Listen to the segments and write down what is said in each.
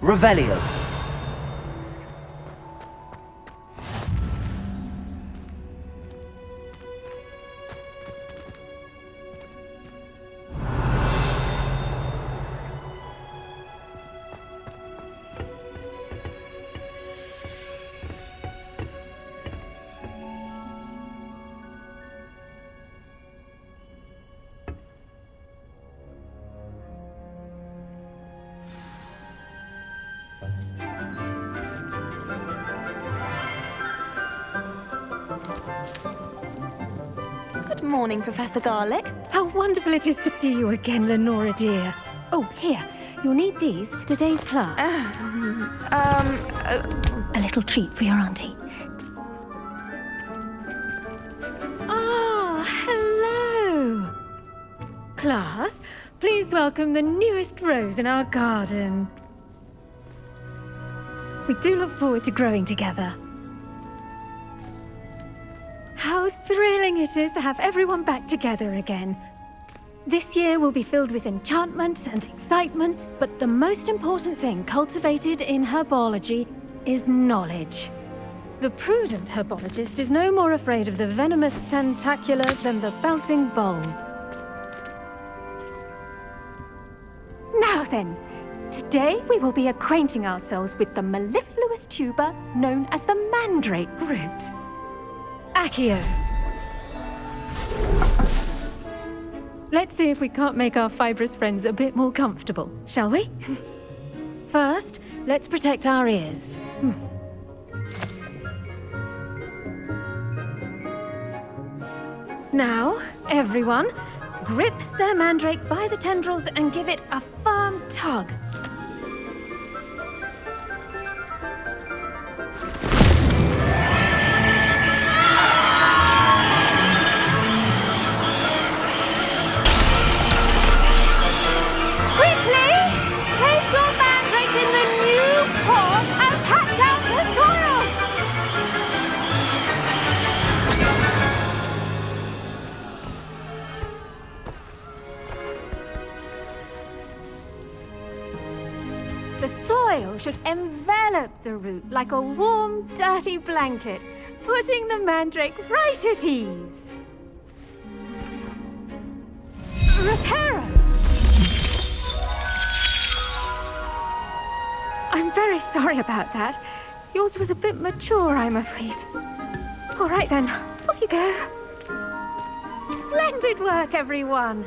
Revelio. Good morning, Professor Garlic. How wonderful it is to see you again, Lenora dear. Oh, here. You'll need these for today's class. A little treat for your auntie. Ah, hello. Class, please welcome the newest rose in our garden. We do look forward to growing together. How thrilling it is to have everyone back together again. This year will be filled with enchantment and excitement, but the most important thing cultivated in herbology is knowledge. The prudent herbologist is no more afraid of the venomous tentacula than the bouncing bulb. Now then, today we will be acquainting ourselves with the mellifluous tuber known as the mandrake root. Accio. Let's see if we can't make our fibrous friends a bit more comfortable, shall we? First, let's protect our ears. Now, everyone, grip their mandrake by the tendrils and give it a firm tug. The soil should envelop the root like a warm, dirty blanket, putting the mandrake right at ease. Reparo! I'm very sorry about that. Yours was a bit mature, I'm afraid. All right then, off you go. Splendid work, everyone.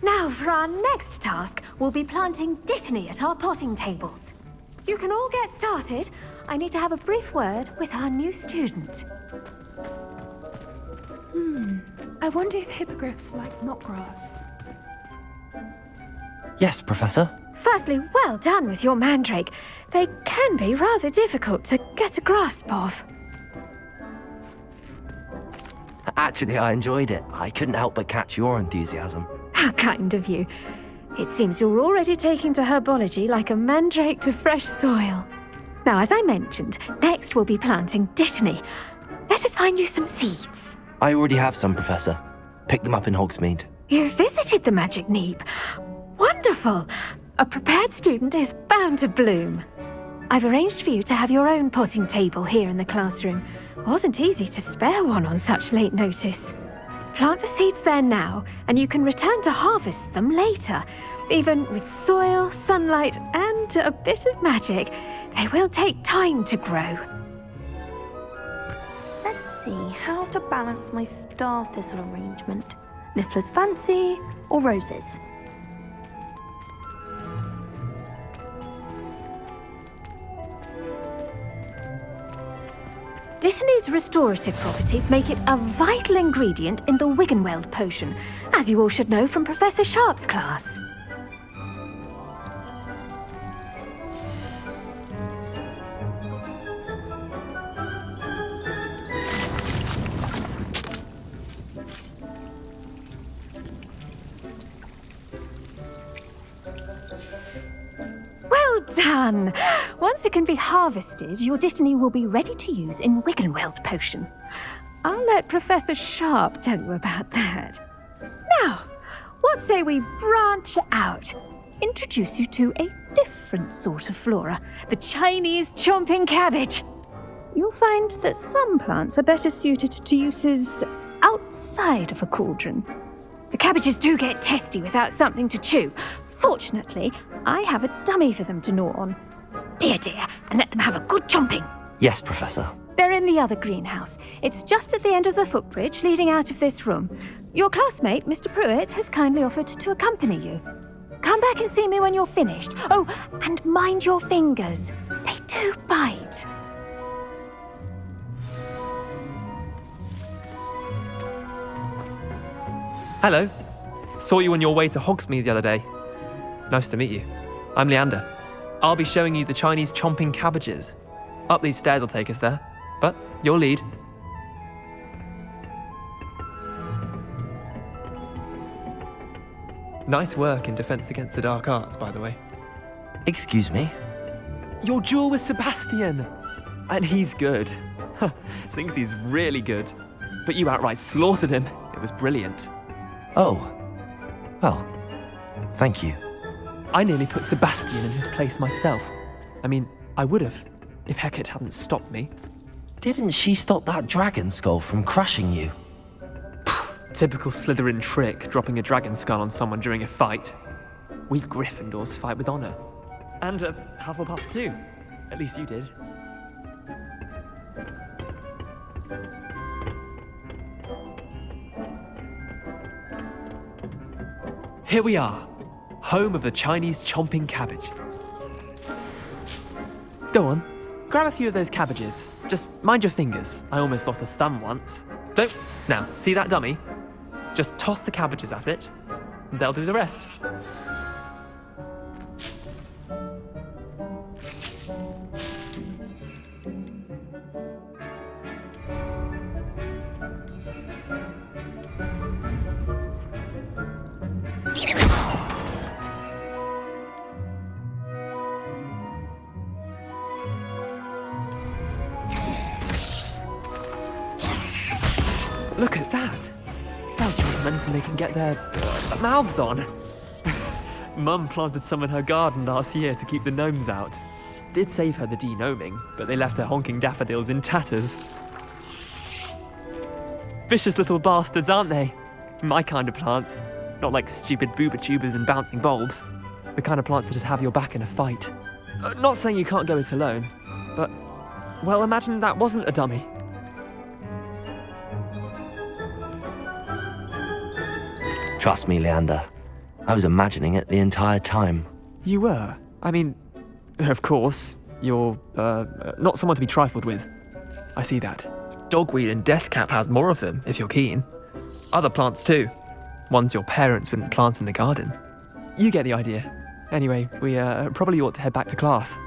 Now, for our next task, we'll be planting dittany at our potting tables. You can all get started. I need to have a brief word with our new student. I wonder if hippogriffs like knotgrass. Yes, Professor. Firstly, well done with your mandrake. They can be rather difficult to get a grasp of. Actually, I enjoyed it. I couldn't help but catch your enthusiasm. How kind of you. It seems you're already taking to herbology like a mandrake to fresh soil. Now, as I mentioned, next we'll be planting dittany. Let us find you some seeds. I already have some, Professor. Picked them up in Hogsmeade. You visited the Magic Neep. Wonderful! A prepared student is bound to bloom. I've arranged for you to have your own potting table here in the classroom. Wasn't easy to spare one on such late notice. Plant the seeds there now, and you can return to harvest them later. Even with soil, sunlight, and a bit of magic, they will take time to grow. Let's see how to balance my star thistle arrangement. Niffler's fancy or roses? Dittany's restorative properties make it a vital ingredient in the Wiggenweld potion, as you all should know from Professor Sharp's class. Well done! Once it can be harvested, your dittany will be ready to use in Wiggenweld potion. I'll let Professor Sharp tell you about that. Now, what say we branch out? Introduce you to a different sort of flora, the Chinese chomping cabbage. You'll find that some plants are better suited to uses outside of a cauldron. The cabbages do get testy without something to chew. Fortunately, I have a dummy for them to gnaw on. Be a dear and let them have a good chomping. Yes, Professor. They're in the other greenhouse. It's just at the end of the footbridge leading out of this room. Your classmate, Mr. Pruitt, has kindly offered to accompany you. Come back and see me when you're finished. Oh, and mind your fingers. They do bite. Hello. Saw you on your way to Hogsmeade the other day. Nice to meet you. I'm Leander. I'll be showing you the Chinese chomping cabbages. Up these stairs will take us there, but your lead. Nice work in Defense Against the Dark Arts, by the way. Excuse me? Your duel with Sebastian! And he's good. Thinks he's really good. But you outright slaughtered him. It was brilliant. Oh. Well, thank you. I nearly put Sebastian in his place myself. I mean, I would have, if Hecate hadn't stopped me. Didn't she stop that dragon skull from crushing you? Typical Slytherin trick, dropping a dragon skull on someone during a fight. We Gryffindors fight with honor. And Hufflepuffs too. At least you did. Here we are, home of the Chinese chomping cabbage. Go on, grab a few of those cabbages. Just mind your fingers. I almost lost a thumb once. Don't. Now, see that dummy? Just toss the cabbages at it, and they'll do the rest. Look at that! They'll jump anything they can get their mouths on. Mum planted some in her garden last year to keep the gnomes out. Did save her the de-gnoming, but they left her honking daffodils in tatters. Vicious little bastards, aren't they? My kind of plants. Not like stupid booba tubers and bouncing bulbs. The kind of plants that'd have your back in a fight. Not saying you can't go it alone, but, well, imagine that wasn't a dummy. Trust me, Leander. I was imagining it the entire time. You were? I mean, of course, you're, not someone to be trifled with. I see that. Dogweed and deathcap has more of them, if you're keen. Other plants too. Ones your parents wouldn't plant in the garden. You get the idea. Anyway, we probably ought to head back to class.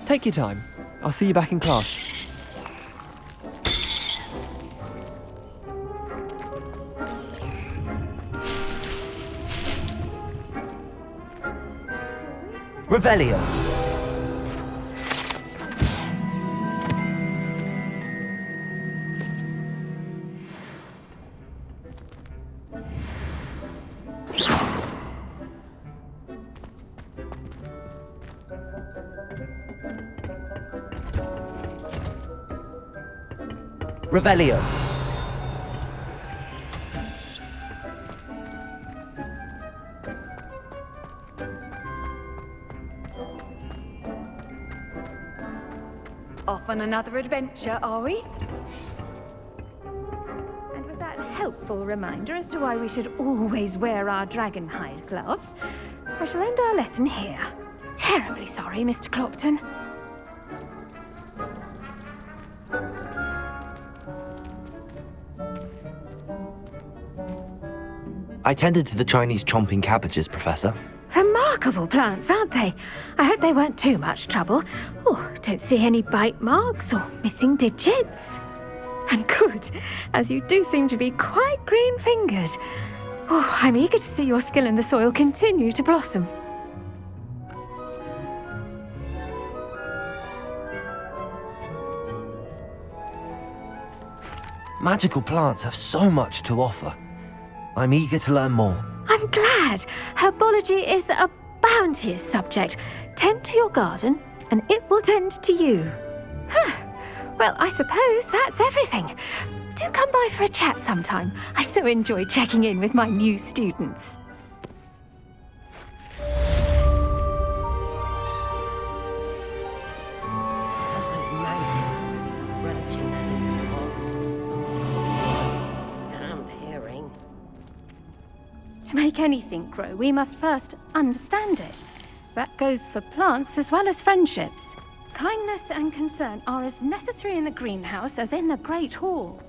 Take your time. I'll see you back in class. Revelio. Revelio. Off on another adventure, are we? And with that helpful reminder as to why we should always wear our dragon hide gloves, I shall end our lesson here. Terribly sorry, Mr. Clopton. I tended to the Chinese chomping cabbages, Professor. Remarkable plants, aren't they? I hope they weren't too much trouble. Oh, don't see any bite marks or missing digits. And good, as you do seem to be quite green-fingered. Oh, I'm eager to see your skill in the soil continue to blossom. Magical plants have so much to offer. I'm eager to learn more. I'm glad. Herbology is a bounteous subject. Tend to your garden, and it will tend to you. Well, I suppose that's everything. Do come by for a chat sometime. I so enjoy checking in with my new students. To make anything grow, we must first understand it. That goes for plants as well as friendships. Kindness and concern are as necessary in the greenhouse as in the Great Hall.